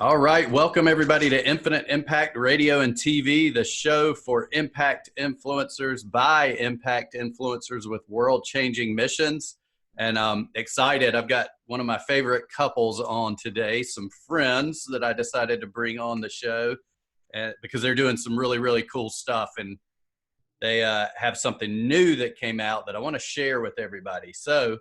All right. Welcome, everybody, to Infinite Impact Radio and TV, the show for impact influencers by impact influencers with world-changing missions. And I'm excited. I've got one of my favorite couples on today, some friends that I decided to bring on the show because they're doing some really, really cool stuff. And they have something new that came out that I want to share with everybody. So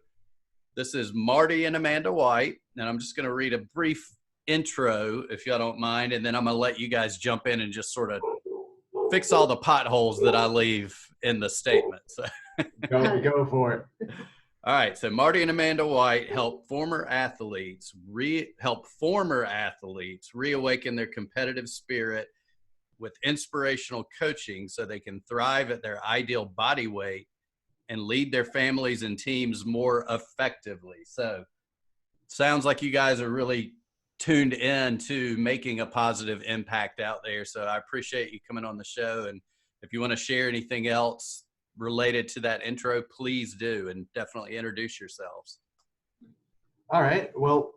this is Marty and Amanda White, and I'm just going to read a brief intro, if y'all don't mind, and then I'm going to let you guys jump in and just sort of fix all the potholes that I leave in the statement. So Go for it. All right, so Marty and Amanda White help former athletes reawaken their competitive spirit with inspirational coaching so they can thrive at their ideal body weight and lead their families and teams more effectively. So sounds like you guys are really tuned in to making a positive impact out there. So I appreciate you coming on the show. And if you want to share anything else related to that intro, please do, and definitely introduce yourselves. All right. Well,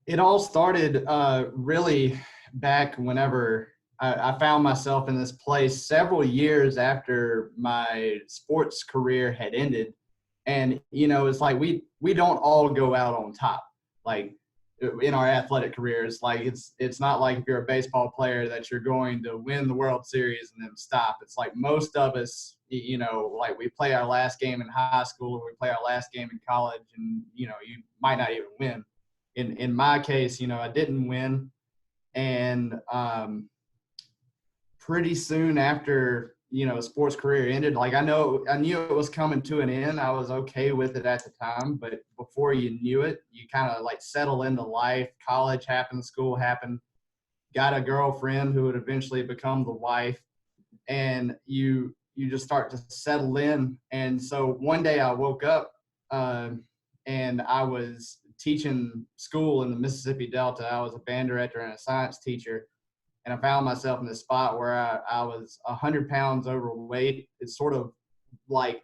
it all started really back whenever I found myself in this place several years after my sports career had ended. And, you know, it's like we don't all go out on top. Like, in our athletic careers, like it's not like if you're a baseball player that you're going to win the World Series and then stop. It's like most of us, you know, like we play our last game in high school or we play our last game in college, and you know, you might not even win. In my case, you know, I didn't win, and pretty soon after, you know, sports career ended, like I knew it was coming to an end. I was okay with it at the time, but before you knew it, you kind of like settle into life. College happened, school happened, got a girlfriend who would eventually become the wife, and you just start to settle in. And so one day I woke up and I was teaching school in the Mississippi Delta. I was a band director and a science teacher. And I found myself in this spot where I was 100 pounds overweight. It's sort of like,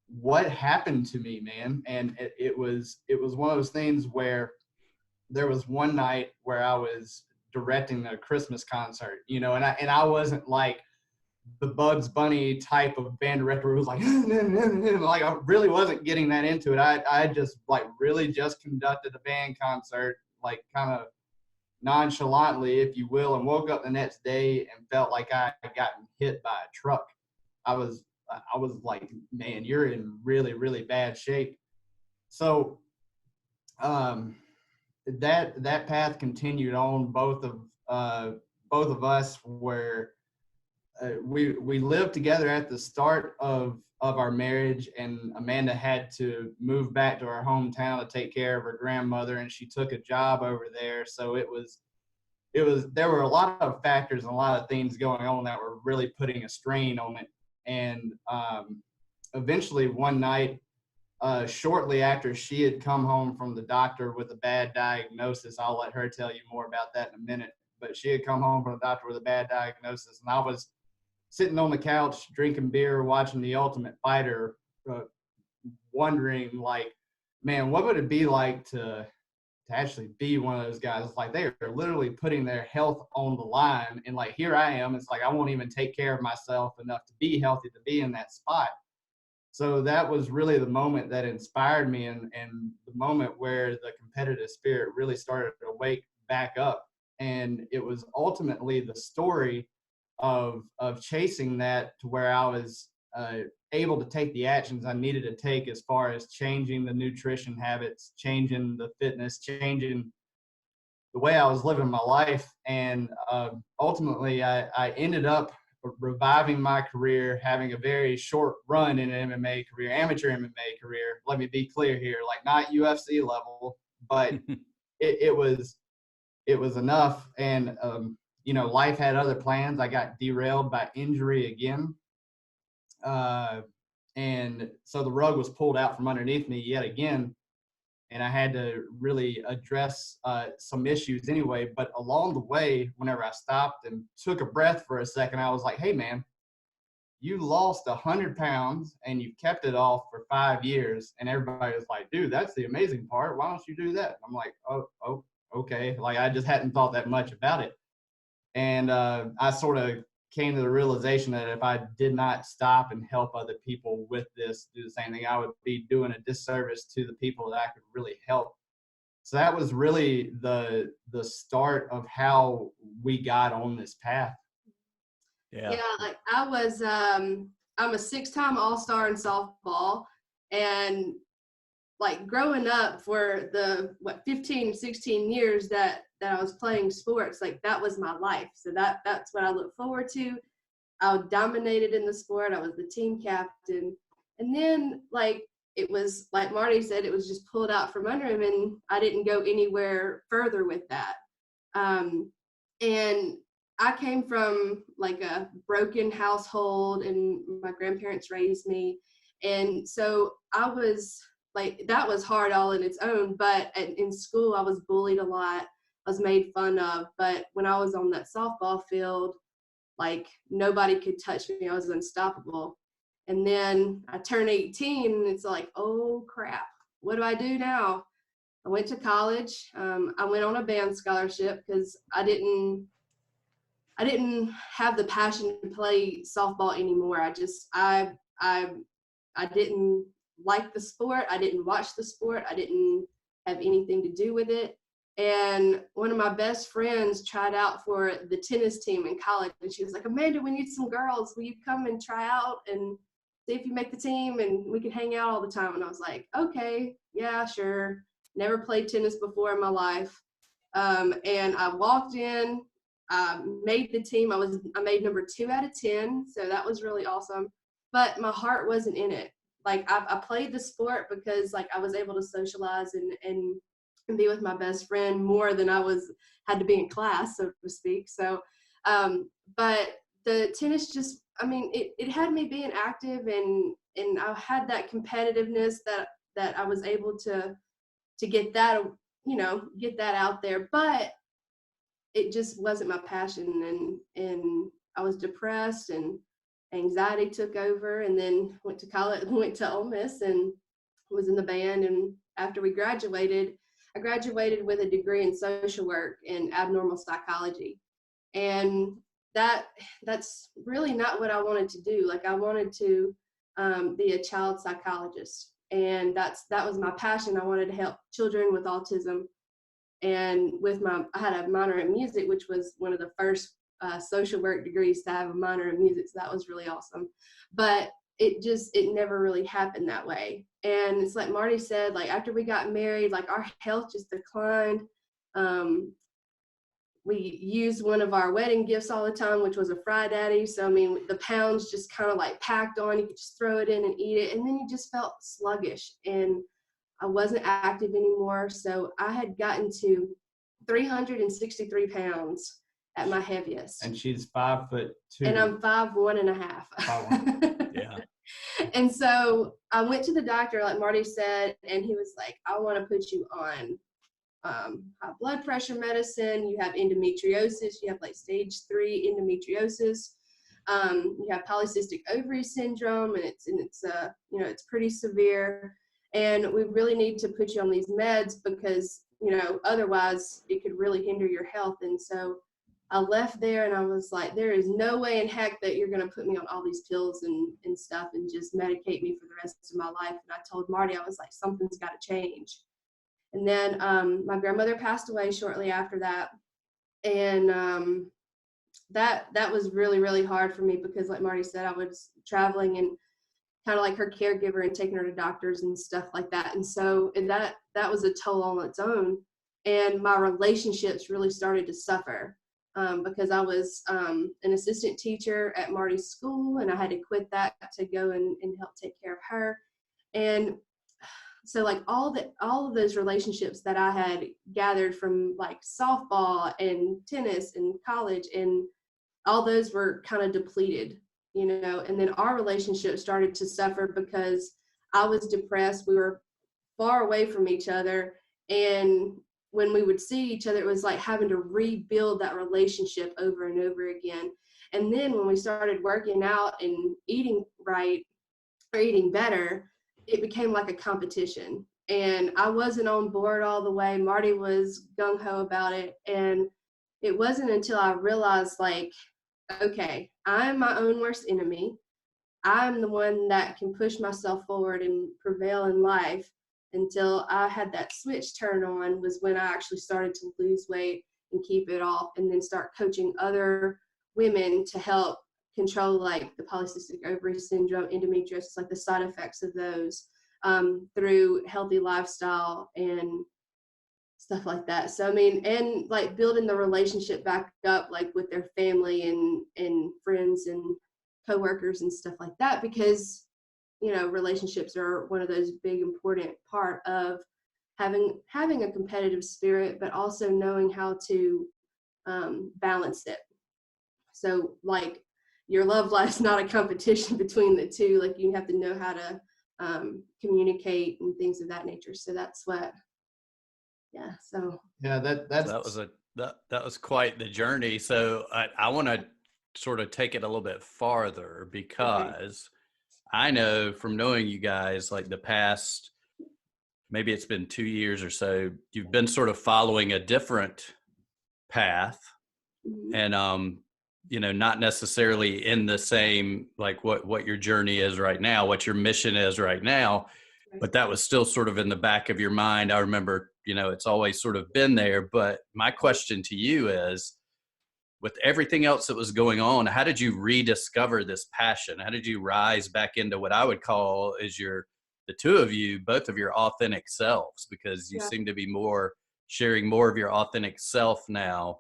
what happened to me, man? And it was one of those things where there was one night where I was directing a Christmas concert, you know, and I wasn't like the Bugs Bunny type of band director who was like, like I really wasn't getting that into it. I just like really just conducted a band concert, like kind of nonchalantly, if you will, and woke up the next day and felt like I had gotten hit by a truck. I was like, man, you're in really, really bad shape. So that path continued on. Both of us were we lived together at the start of our marriage, and Amanda had to move back to our hometown to take care of her grandmother, and she took a job over there. So there were a lot of factors and a lot of things going on that were really putting a strain on it. And eventually one night, shortly after she had come home from the doctor with a bad diagnosis, I'll let her tell you more about that in a minute, but she had come home from the doctor with a bad diagnosis, and I was sitting on the couch drinking beer, watching The Ultimate Fighter, wondering, like, man, what would it be like to actually be one of those guys? It's like they are literally putting their health on the line, and like here I am. It's like I won't even take care of myself enough to be healthy to be in that spot. So that was really the moment that inspired me, and the moment where the competitive spirit really started to wake back up. And it was ultimately the story of chasing that to where I was able to take the actions I needed to take as far as changing the nutrition habits, changing the fitness, changing the way I was living my life. And ultimately I ended up reviving my career, having a very short run in an MMA career, amateur MMA career. Let me be clear here, like not UFC level, but it was enough. And you know, life had other plans. I got derailed by injury again. And so the rug was pulled out from underneath me yet again. And I had to really address some issues anyway. But along the way, whenever I stopped and took a breath for a second, I was like, hey, man, you lost 100 pounds and you've kept it off for 5 years. And everybody was like, dude, that's the amazing part. Why don't you do that? And I'm like, oh, okay. Like, I just hadn't thought that much about it. And I sort of came to the realization that if I did not stop and help other people with this, do the same thing, I would be doing a disservice to the people that I could really help. So that was really the start of how we got on this path. Yeah, like I'm a 6-time All-Star in softball, and like growing up for the 15, 16 years that I was playing sports, like that was my life. So that's what I look forward to. I dominated in the sport. I was the team captain. And then like it was like Marty said, it was just pulled out from under him, and I didn't go anywhere further with that. And I came from like a broken household, and my grandparents raised me. And so I was like, that was hard all in its own, but in school I was bullied a lot. I was made fun of, but when I was on that softball field, like nobody could touch me. I was unstoppable. And then I turned 18 and it's like, oh crap, what do I do now? I went to college. I went on a band scholarship because I didn't have the passion to play softball anymore. I didn't like the sport. I didn't watch the sport. I didn't have anything to do with it. And one of my best friends tried out for the tennis team in college, and she was like, Amanda, we need some girls. Will you come and try out and see if you make the team and we can hang out all the time? And I was like, okay, yeah, sure. Never played tennis before in my life. And I walked in, made the team. I made number 2 out of 10. So that was really awesome. But my heart wasn't in it. Like I played the sport because like I was able to socialize and be with my best friend more than I had to be in class, so to speak. So, but the tennis just, I mean, it had me being active, and I had that competitiveness that I was able to get that, get that out there, but it just wasn't my passion, and I was depressed, and anxiety took over, and then went to college, went to Ole Miss and was in the band. And after we graduated, I graduated with a degree in social work and abnormal psychology. And that's really not what I wanted to do. Like I wanted to be a child psychologist. And that was my passion. I wanted to help children with autism. And I had a minor in music, which was one of the first social work degrees to have a minor in music. So that was really awesome. But it never really happened that way. And it's like Marty said, like after we got married, like our health just declined. We used one of our wedding gifts all the time, which was a Fry Daddy. So, I mean, the pounds just kind of like packed on, you could just throw it in and eat it. And then you just felt sluggish, and I wasn't active anymore. So I had gotten to 363 pounds at my heaviest. And she's 5'2". And I'm 5'1.5". 5'1". Yeah. And so I went to the doctor, like Marty said, and he was like, I want to put you on high blood pressure medicine. You have endometriosis. You have like stage 3 endometriosis. You have polycystic ovary syndrome, and it's pretty severe. And we really need to put you on these meds because, otherwise it could really hinder your health. And so I left there and I was like, there is no way in heck that you're going to put me on all these pills and stuff and just medicate me for the rest of my life. And I told Marty, I was like, something's got to change. And then my grandmother passed away shortly after that. And that was really, really hard for me because like Marty said, I was traveling and kind of like her caregiver and taking her to doctors and stuff like that. And so that was a toll on its own. And my relationships really started to suffer because I was an assistant teacher at Marty's school, and I had to quit that to go and help take care of her. And so like all of those relationships that I had gathered from like softball and tennis and college, and all those were kind of depleted, and then our relationship started to suffer because I was depressed. We were far away from each other. And when we would see each other, it was like having to rebuild that relationship over and over again. And then when we started working out and eating right or eating better, it became like a competition. and I wasn't on board all the way. Marty was gung-ho about it. And it wasn't until I realized, like, okay, I'm my own worst enemy. I'm the one that can push myself forward and prevail in life. Until I had that switch turn on was when I actually started to lose weight and keep it off, and then start coaching other women to help control like the polycystic ovary syndrome, endometriosis, like the side effects of those, through healthy lifestyle and stuff like that. So I mean, and like building the relationship back up, like with their family and friends and coworkers and stuff like that, because you know, relationships are one of those big important part of having a competitive spirit, but also knowing how to balance it. So like your love life's not a competition between the two. Like you have to know how to communicate and things of that nature. So that's what, yeah. So Yeah, that's So that was quite the journey. So I want to sort of take it a little bit farther, because I know from knowing you guys, like the past, maybe it's been 2 years or so, you've been sort of following a different path, and you know, not necessarily in the same, like what your journey is right now, what your mission is right now, but that was still sort of in the back of your mind. I remember, you know, it's always sort of been there. But my question to you is, with everything else that was going on, how did you rediscover this passion? How did you rise back into what I would call is the two of you, both of your authentic selves? Because you yeah. seem to be sharing more of your authentic self now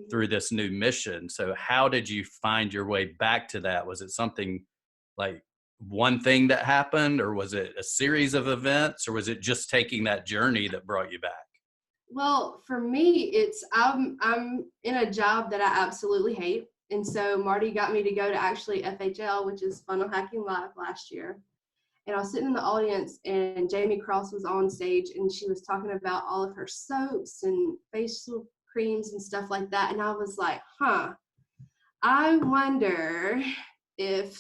through this new mission. So how did you find your way back to that? Was it something like one thing that happened, or was it a series of events, or was it just taking that journey that brought you back? Well, for me, it's I'm in a job that I absolutely hate. And so Marty got me to go to actually FHL, which is Funnel Hacking Live, last year. And I was sitting in the audience, and Jamie Cross was on stage, and she was talking about all of her soaps and facial creams and stuff like that. And I was like, I wonder if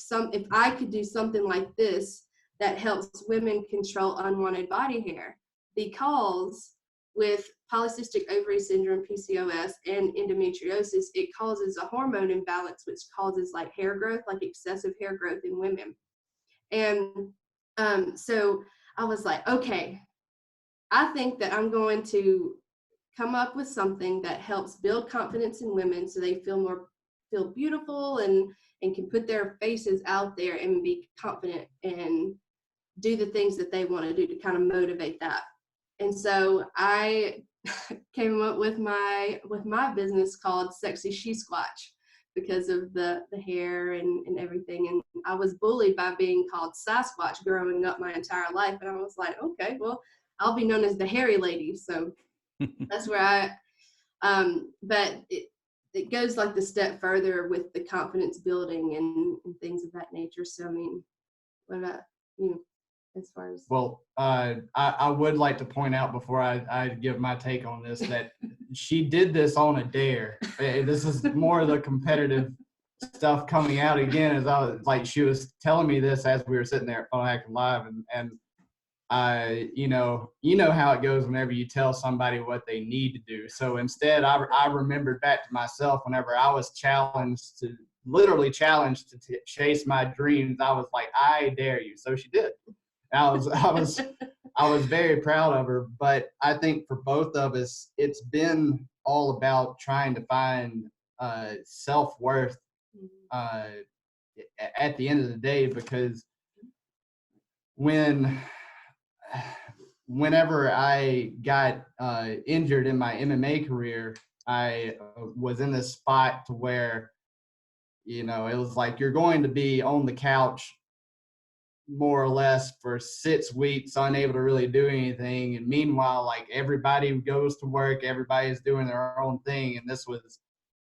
I could do something like this that helps women control unwanted body hair. Because with polycystic ovary syndrome, PCOS, and endometriosis, it causes a hormone imbalance, which causes like hair growth, like excessive hair growth in women. And so I was like, okay, I think that I'm going to come up with something that helps build confidence in women so they feel beautiful and can put their faces out there and be confident and do the things that they want to do to kind of motivate that. And so I came up with my business called Sexy She Squatch, because of the hair and everything. And I was bullied by being called Sasquatch growing up my entire life. And I was like, okay, well, I'll be known as the hairy lady. So that's where but it goes like the step further with the confidence building and things of that nature. So, I mean, what about you as far as? Well, I would like to point out before I give my take on this that she did this on a dare. This is more of the competitive stuff coming out again, as I was like, she was telling me this as we were sitting there at Funnel Hacking Live, and I, you know how it goes whenever you tell somebody what they need to do. So instead, I remembered back to myself whenever I was literally challenged to chase my dreams. I was like, I dare you. So she did. I was very proud of her. But I think for both of us, it's been all about trying to find self-worth at the end of the day, because whenever I got injured in my MMA career, I was in this spot to where, it was like you're going to be on the couch more or less for 6 weeks, unable to really do anything. And meanwhile, like, everybody goes to work, everybody's doing their own thing. And this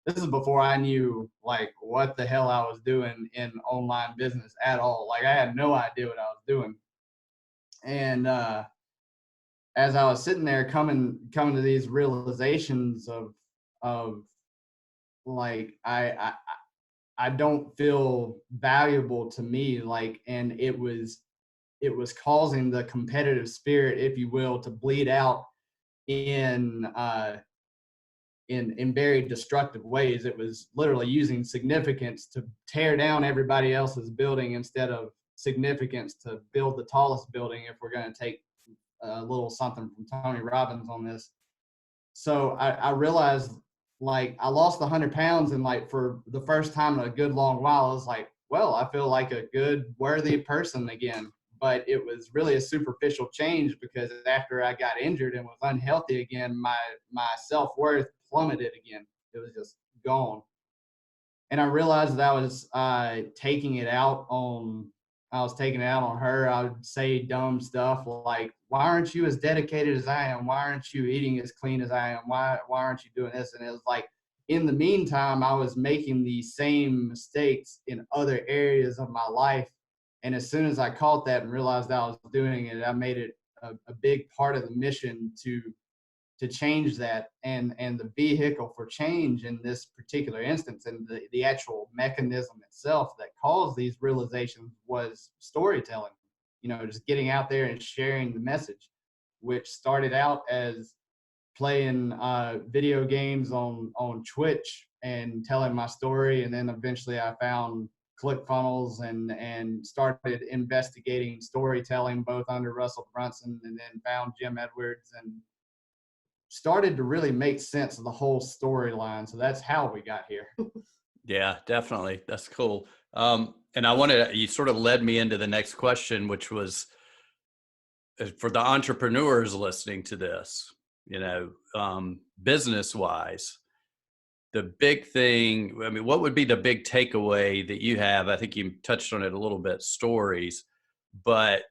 is before I knew like what the hell I was doing in online business at all. Like, I had no idea what I was doing. And as I was sitting there coming to these realizations of like, I don't feel valuable to me, like, and it was it was causing the competitive spirit, if you will, to bleed out in very destructive ways. It was literally using significance to tear down everybody else's building instead of significance to build the tallest building, if we're going to take a little something from Tony Robbins on this. So I realized, like, I lost 100 pounds, and like for the first time in a good long while, I was like, well, I feel like a good, worthy person again. But it was really a superficial change, because after I got injured and was unhealthy again, my self-worth plummeted again. It was just gone. And I realized that I was taking it out on her. I would say dumb stuff like, why aren't you as dedicated as I am? Why aren't you eating as clean as I am? Why aren't you doing this? And it was like, in the meantime, I was making the same mistakes in other areas of my life. And as soon as I caught that and realized I was doing it, I made it a big part of the mission to change that. And the vehicle for change in this particular instance, and the actual mechanism itself that caused these realizations, was storytelling. Just getting out there and sharing the message, which started out as playing video games on Twitch and telling my story. And then eventually I found ClickFunnels and started investigating storytelling, both under Russell Brunson, and then found Jim Edwards, and started to really make sense of the whole storyline. So that's how we got here. Yeah, definitely. That's cool. And you sort of led me into the next question, which was for the entrepreneurs listening to this, business wise, the big thing, what would be the big takeaway that you have? I think you touched on it a little bit, stories, but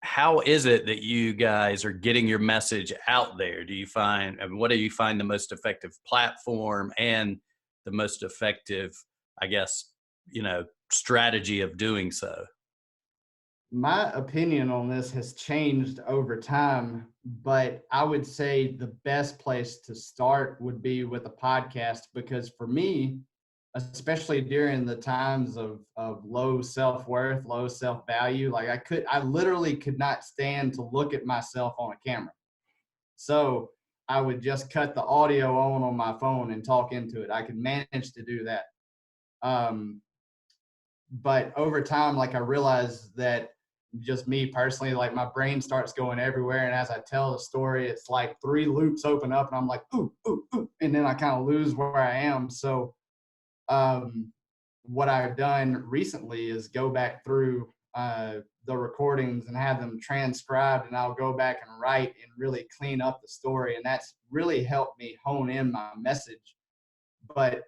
how is it that you guys are getting your message out there? Do you find, what do you find the most effective platform and the most effective, I guess, strategy of doing so? My opinion on this has changed over time, but I would say the best place to start would be with a podcast, because for me, especially during the times of low self-worth, low self-value, like I literally could not stand to look at myself on a camera. So I would just cut the audio on my phone and talk into it. I could manage to do that. But over time, like, I realized that, just me personally, like, my brain starts going everywhere. And as I tell the story, it's like 3 loops open up and I'm like, ooh, ooh, ooh. And then I kind of lose where I am. So what I've done recently is go back through the recordings and have them transcribed, and I'll go back and write and really clean up the story. And that's really helped me hone in my message. But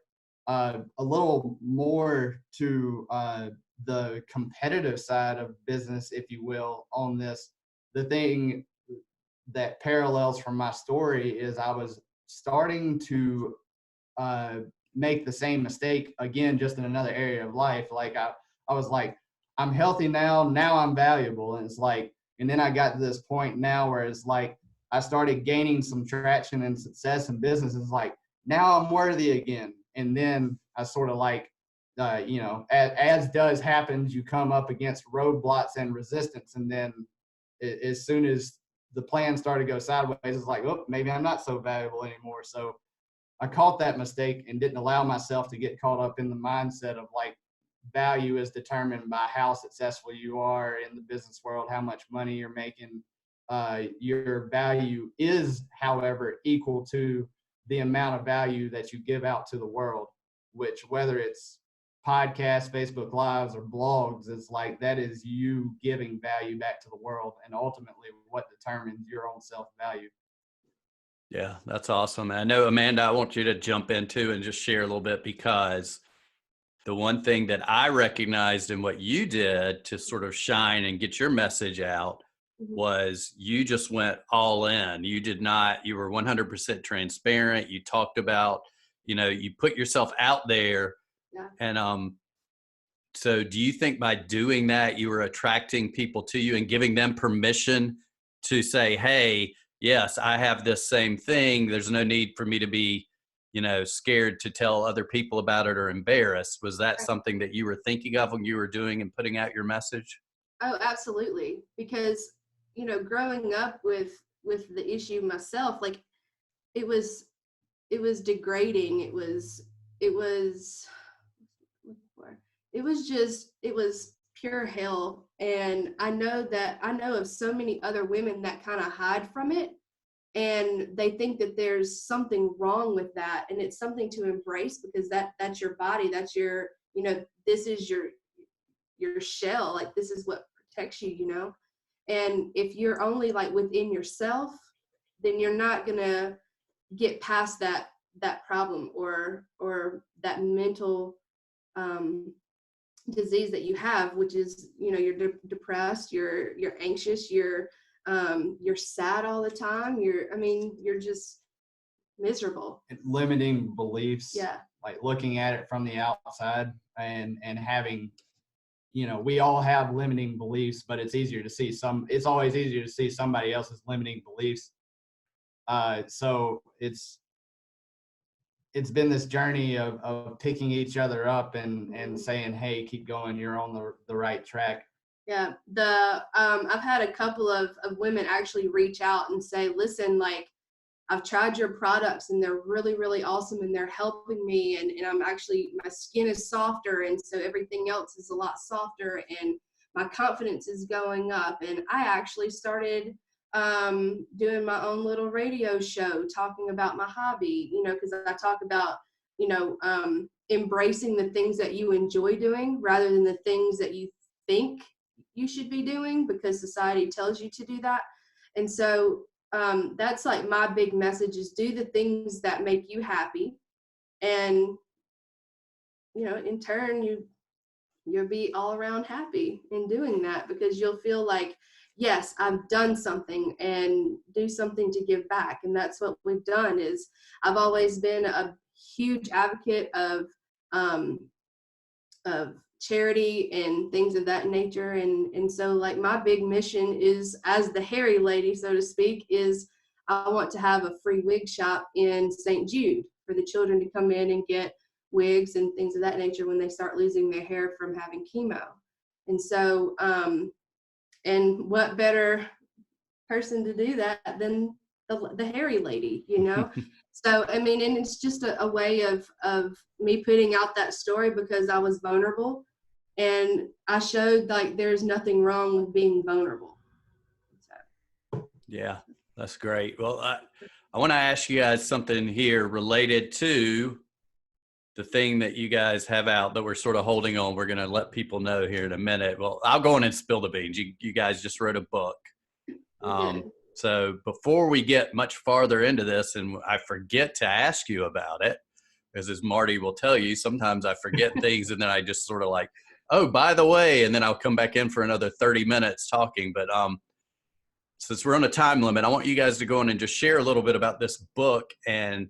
a little more to the competitive side of business, if you will, on this, the thing that parallels from my story is I was starting to make the same mistake again, just in another area of life. Like I was like, I'm healthy now I'm valuable. And it's like, and then I got to this point now where it's like, I started gaining some traction and success in business. It's like, now I'm worthy again. And then I sort of like, as does happens, you come up against roadblocks and resistance. And then as soon as the plan started to go sideways, it's like, oh, maybe I'm not so valuable anymore. So I caught that mistake and didn't allow myself to get caught up in the mindset of like, value is determined by how successful you are in the business world, how much money you're making. Your value is, however, equal to the amount of value that you give out to the world, which, whether it's podcasts, Facebook Lives, or blogs, it's like, that is you giving value back to the world, and ultimately what determines your own self-value. Yeah, that's awesome. I know, Amanda, I want you to jump into and just share a little bit, because the one thing that I recognized in what you did to sort of shine and get your message out was you just went all in. You did not, you were 100% transparent. You talked about, you put yourself out there. Yeah. And so do you think by doing that, you were attracting people to you and giving them permission to say, hey, yes, I have this same thing. There's no need for me to be, scared to tell other people about it or embarrassed? Was that something that you were thinking of when you were doing and putting out your message? Oh, absolutely. Because, you know, growing up with the issue myself, like it was degrading. It was it was pure hell. And I know of so many other women that kind of hide from it, and they think that there's something wrong with that, and it's something to embrace, because that's your body, that's your, you know, this is your shell, like this is what protects you, you know. And if you're only like within yourself, then you're not gonna get past that problem or that mental disease that you have, which is, you know, you're depressed, you're anxious, you're sad all the time, you're just miserable. Limiting beliefs, Yeah. like looking at it from the outside and having, you know, we all have limiting beliefs, but it's always easier to see somebody else's limiting beliefs. So it's been this journey of picking each other up and saying, hey, keep going, you're on the right track. Yeah. I've had a couple of women actually reach out and say, listen, like, I've tried your products and they're really, really awesome, and they're helping me, and I'm actually, my skin is softer, and so everything else is a lot softer, and my confidence is going up. And I actually started doing my own little radio show talking about my hobby, you know, because I talk about, you know, embracing the things that you enjoy doing rather than the things that you think you should be doing because society tells you to do that. And so that's like my big message, is do the things that make you happy, and, you know, in turn you'll be all around happy in doing that, because you'll feel like, yes, I've done something, and do something to give back. And that's what we've done. Is I've always been a huge advocate of charity and things of that nature. And so, like, my big mission is, as the hairy lady, so to speak, is I want to have a free wig shop in St. Jude for the children to come in and get wigs and things of that nature when they start losing their hair from having chemo. And so, and what better person to do that than the hairy lady, you know? So, I mean, and it's just a way of me putting out that story, because I was vulnerable, and I showed like there's nothing wrong with being vulnerable. So. Yeah, that's great. Well, I want to ask you guys something here related to the thing that you guys have out that we're sort of holding on. We're going to let people know here in a minute. Well, I'll go in and spill the beans. You guys just wrote a book. So before we get much farther into this, and I forget to ask you about it, because as Marty will tell you, sometimes I forget things and then I just sort of like, oh, by the way, and then I'll come back in for another 30 minutes talking. But since we're on a time limit, I want you guys to go in and just share a little bit about this book and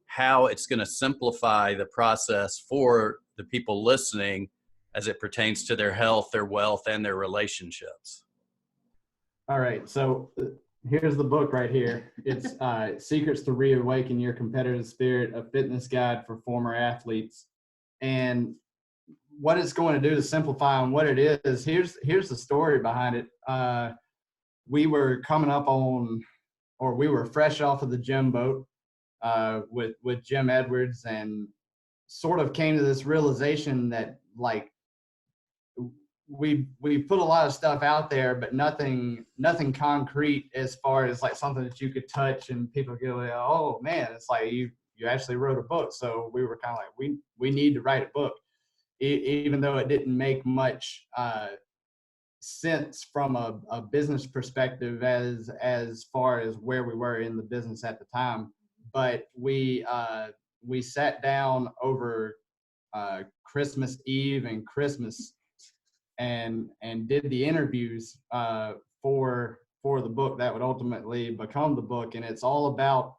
how it's going to simplify the process for the people listening as it pertains to their health, their wealth, and their relationships. All right. So here's the book right here. It's Secrets to Reawaken Your Competitive Spirit, a fitness guide for former athletes. And what it's going to do to simplify on what it is, here's the story behind it. We were coming up on, or we were fresh off of the gym boat with Jim Edwards, and sort of came to this realization that, like, we put a lot of stuff out there, but nothing concrete, as far as like something that you could touch and people go, oh man, it's like you actually wrote a book. So we were kind of like, we need to write a book, even though it didn't make much sense from a business perspective as far as where we were in the business at the time. But we sat down over Christmas Eve and Christmas and did the interviews for the book that would ultimately become the book. And it's all about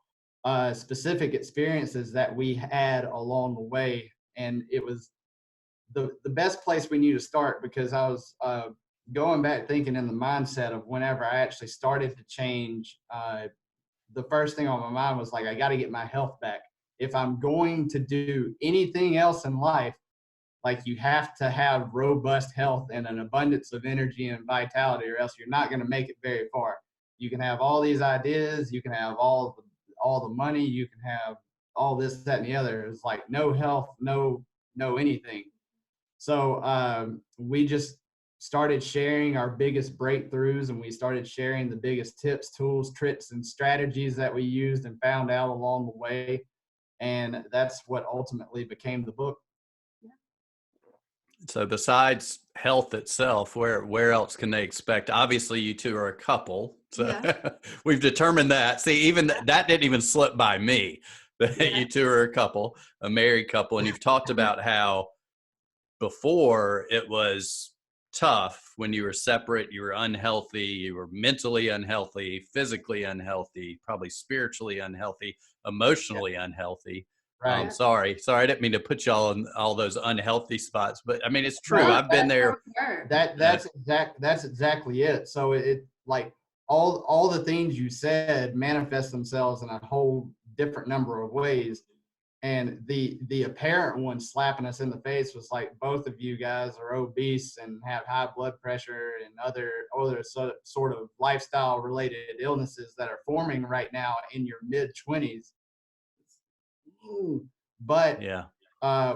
specific experiences that we had along the way. And it was the best place we knew to start, because I was going back thinking in the mindset of whenever I actually started to change, the first thing on my mind was like, I got to get my health back. If I'm going to do anything else in life, Like, you have to have robust health and an abundance of energy and vitality, or else you're not going to make it very far. You can have all these ideas, you can have all the money, you can have all this, that, and the other. It's like no health, no anything. So we just started sharing our biggest breakthroughs, and we started sharing the biggest tips, tools, tricks, and strategies that we used and found out along the way. And that's what ultimately became the book. So besides health itself, where else can they expect? Obviously, you two are a couple, so Yeah. we've determined that. See, even that didn't even slip by me. That Yeah. you two are a couple, a married couple, and you've talked about how before it was tough when you were separate, you were unhealthy, you were mentally unhealthy, physically unhealthy, probably spiritually unhealthy, emotionally unhealthy. Right. Sorry, I didn't mean to put y'all in all those unhealthy spots, but I mean, it's true. No, I've been there. That's exactly it. So it like all the things you said manifest themselves in a whole different number of ways. And the apparent one slapping us in the face was like, both of you guys are obese and have high blood pressure and other sort of lifestyle related illnesses that are forming right now in your mid-20s. But Yeah.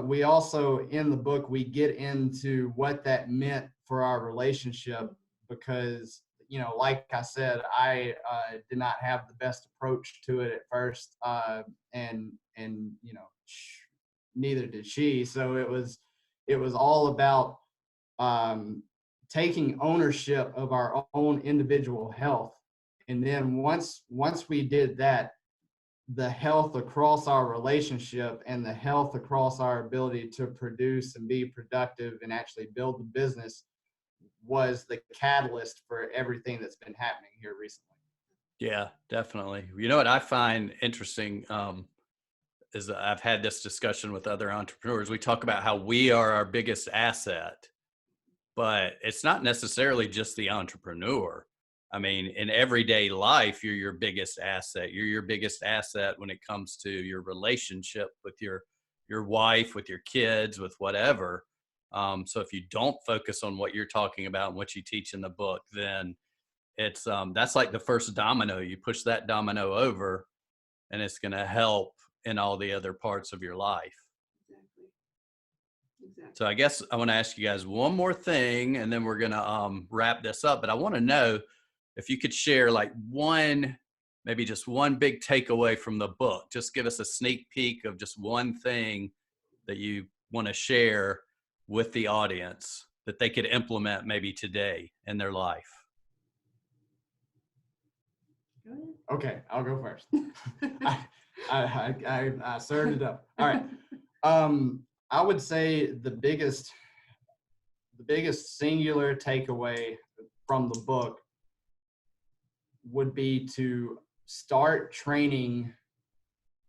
we also, in the book, we get into what that meant for our relationship, because, you know, like I said, I did not have the best approach to it at first, and you know, neither did she. So it was all about taking ownership of our own individual health, and then once we did that, the health across our relationship and the health across our ability to produce and be productive and actually build the business was the catalyst for everything that's been happening here recently. Yeah, definitely. You know what I find interesting is that I've had this discussion with other entrepreneurs. We talk about how we are our biggest asset, but it's not necessarily just the entrepreneur. I mean, in everyday life, you're your biggest asset. You're your biggest asset when it comes to your relationship with your wife, with your kids, with whatever. So if you don't focus on what you're talking about and what you teach in the book, then it's that's like the first domino. You push that domino over, and it's going to help in all the other parts of your life. Exactly. So I guess I want to ask you guys one more thing, and then we're going to wrap this up. But I want to know if you could share like maybe just one big takeaway from the book. Just give us a sneak peek of just one thing that you want to share with the audience that they could implement maybe today in their life. Go ahead. Okay, I'll go first. I served it up. All right. I would say the biggest singular takeaway from the book would be to start training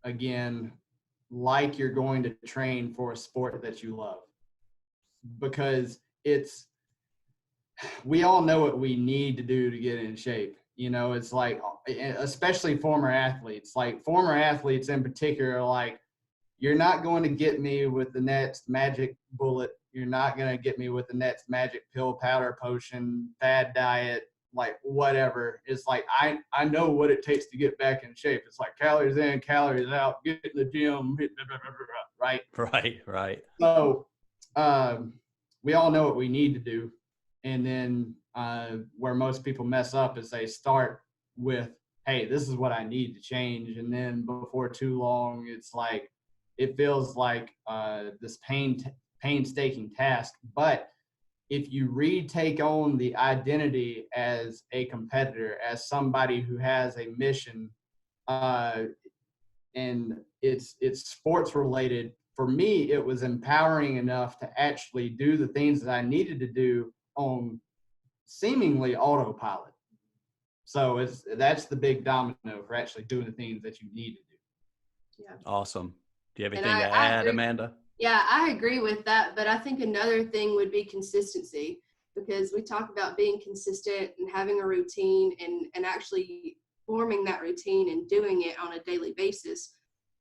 again like you're going to train for a sport that you love, because we all know what we need to do to get in shape. You know, it's like, especially former athletes in particular, like, you're not going to get me with the next magic bullet. You're not going to get me with the next magic pill, powder, potion, fad diet, like whatever. It's like, I know what it takes to get back in shape. It's like calories in, calories out, get in the gym, right? Right. So we all know what we need to do. And then where most people mess up is they start with, hey, this is what I need to change. And then before too long, it's like, it feels like this painstaking task. But if you retake on the identity as a competitor, as somebody who has a mission, and it's sports related, for me, it was empowering enough to actually do the things that I needed to do on seemingly autopilot. So that's the big domino for actually doing the things that you need to do. Yeah. Awesome. Do you have And anything to add, Amanda? Yeah, I agree with that. But I think another thing would be consistency, because we talk about being consistent and having a routine and actually forming that routine and doing it on a daily basis.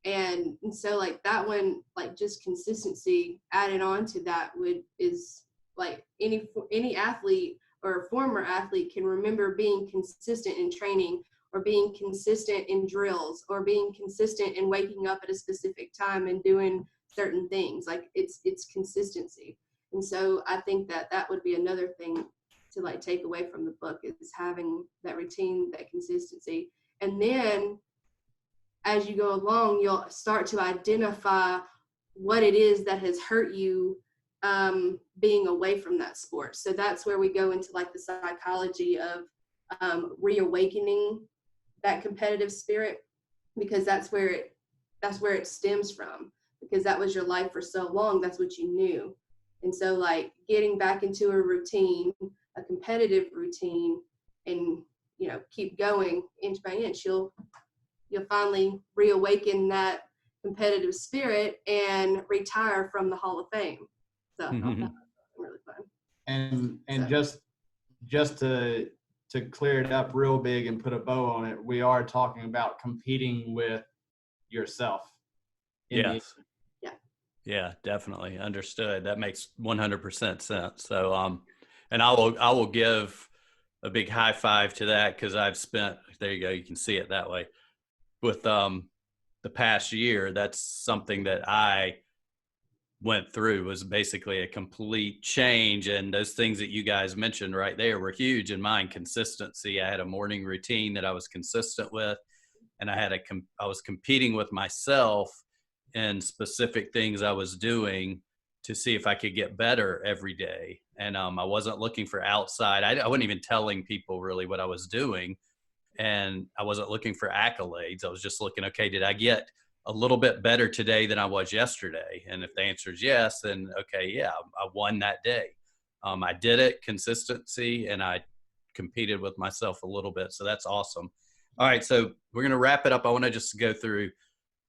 And so like that one, like just consistency added on to that is like any athlete or former athlete can remember being consistent in training, or being consistent in drills, or being consistent in waking up at a specific time and doing certain things. Like it's consistency. And so I think that would be another thing to like take away from the book, is having that routine, that consistency. And then as you go along, you'll start to identify what it is that has hurt you being away from that sport. So that's where we go into like the psychology of reawakening that competitive spirit, because that's where it stems from, because that was your life for so long. That's what you knew. And so like getting back into a routine, a competitive routine, and keep going inch by inch, you'll finally reawaken that competitive spirit and retire from the Hall of Fame. So I thought that was really fun. And just to clear it up real big and put a bow on it, we are talking about competing with yourself. Yes. Yeah, definitely. Understood. That makes 100% sense. So, and I will give a big high five to that, because I've spent, there you go, you can see it that way, with the past year. That's something that I went through, was basically a complete change. And those things that you guys mentioned right there were huge in mine. Consistency. I had a morning routine that I was consistent with, and I was competing with myself in specific things I was doing to see if I could get better every day. And I wasn't looking for outside. I wasn't even telling people really what I was doing. And I wasn't looking for accolades. I was just looking, okay, did I get a little bit better today than I was yesterday? And if the answer is yes, then okay, yeah, I won that day. I did it, consistency, and I competed with myself a little bit. So that's awesome. All right, so we're going to wrap it up. I want to just go through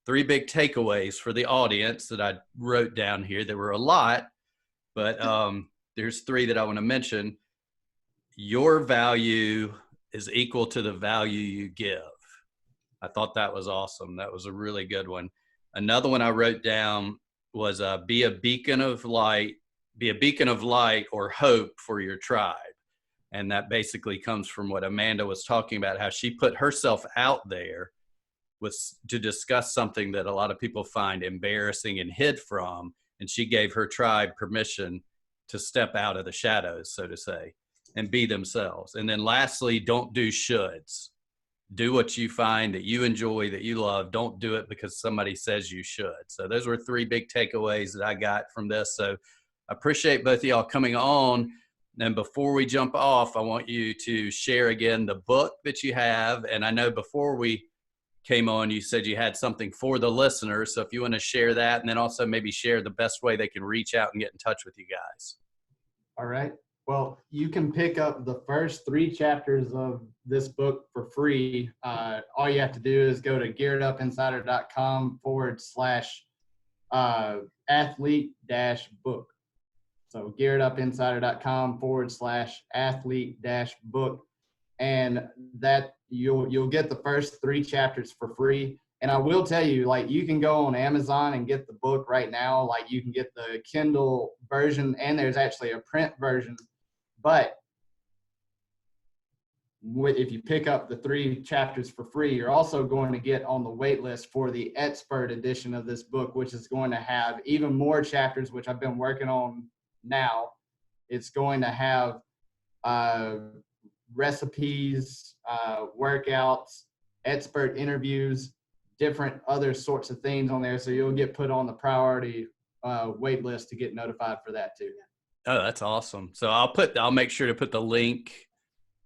3 big takeaways for the audience that I wrote down here. There were a lot, but there's 3 that I want to mention. Your value is equal to the value you give. I thought that was awesome. That was a really good one. Another one I wrote down was be a beacon of light or hope for your tribe. And that basically comes from what Amanda was talking about, how she put herself out there to discuss something that a lot of people find embarrassing and hid from. And she gave her tribe permission to step out of the shadows, so to say, and be themselves. And then lastly, don't do shoulds. Do what you find that you enjoy, that you love. Don't do it because somebody says you should. So those were 3 big takeaways that I got from this. So I appreciate both of y'all coming on. And before we jump off, I want you to share again the book that you have. And I know before we came on, you said you had something for the listeners. So if you want to share that, and then also maybe share the best way they can reach out and get in touch with you guys. All right. Well, you can pick up the first 3 chapters of this book for free. All you have to do is go to gearedupinsider.com/athlete-book. So gearedupinsider.com/athlete-book. And that you'll get the first 3 chapters for free. And I will tell you, like, you can go on Amazon and get the book right now. Like, you can get the Kindle version, and there's actually a print version. But if you pick up the 3 chapters for free, you're also going to get on the wait list for the expert edition of this book, which is going to have even more chapters, which I've been working on now. It's going to have recipes, workouts, expert interviews, different other sorts of things on there. So you'll get put on the priority wait list to get notified for that too. Oh, that's awesome. So I'll make sure to put the link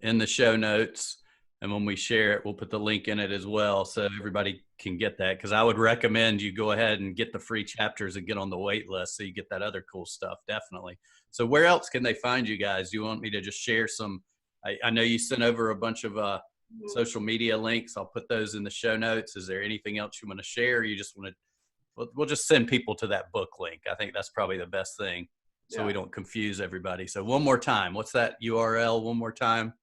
in the show notes. And when we share it, we'll put the link in it as well, so everybody can get that. Because I would recommend you go ahead and get the free chapters and get on the wait list so you get that other cool stuff, definitely. So where else can they find you guys? Do you want me to just share some? I know you sent over a bunch of social media links. I'll put those in the show notes. Is there anything else you want to share? Or you just want to, we'll just send people to that book link. I think that's probably the best thing, so we don't confuse everybody. So one more time, what's that URL one more time?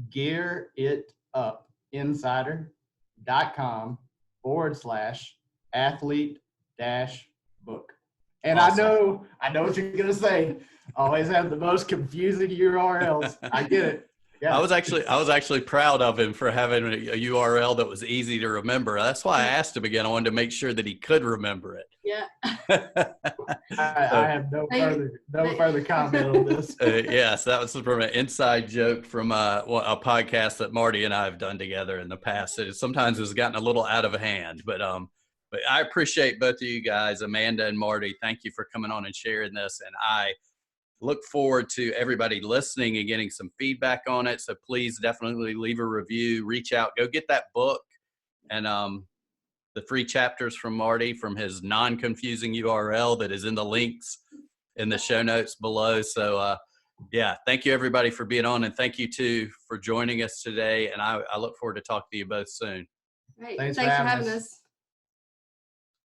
gearedupinsider.com/athlete-book. athlete-book. And Awesome. I know what you're gonna say. Always have the most confusing URLs. I get it. Yeah. I was actually proud of him for having a URL that was easy to remember. That's why I asked him again. I wanted to make sure that he could remember it. Yeah. I have no further comment on this. Yes, that was from an inside joke from a podcast that Marty and I have done together in the past. It sometimes has gotten a little out of hand, but I appreciate both of you guys, Amanda and Marty. Thank you for coming on and sharing this, and I look forward to everybody listening and getting some feedback on it. So please definitely leave a review, reach out, go get that book, and the free chapters from Marty from his non-confusing URL that is in the links in the show notes below. So yeah, thank you everybody for being on, and thank you too for joining us today. And I look forward to talking to you both soon. Right. Thanks for having us.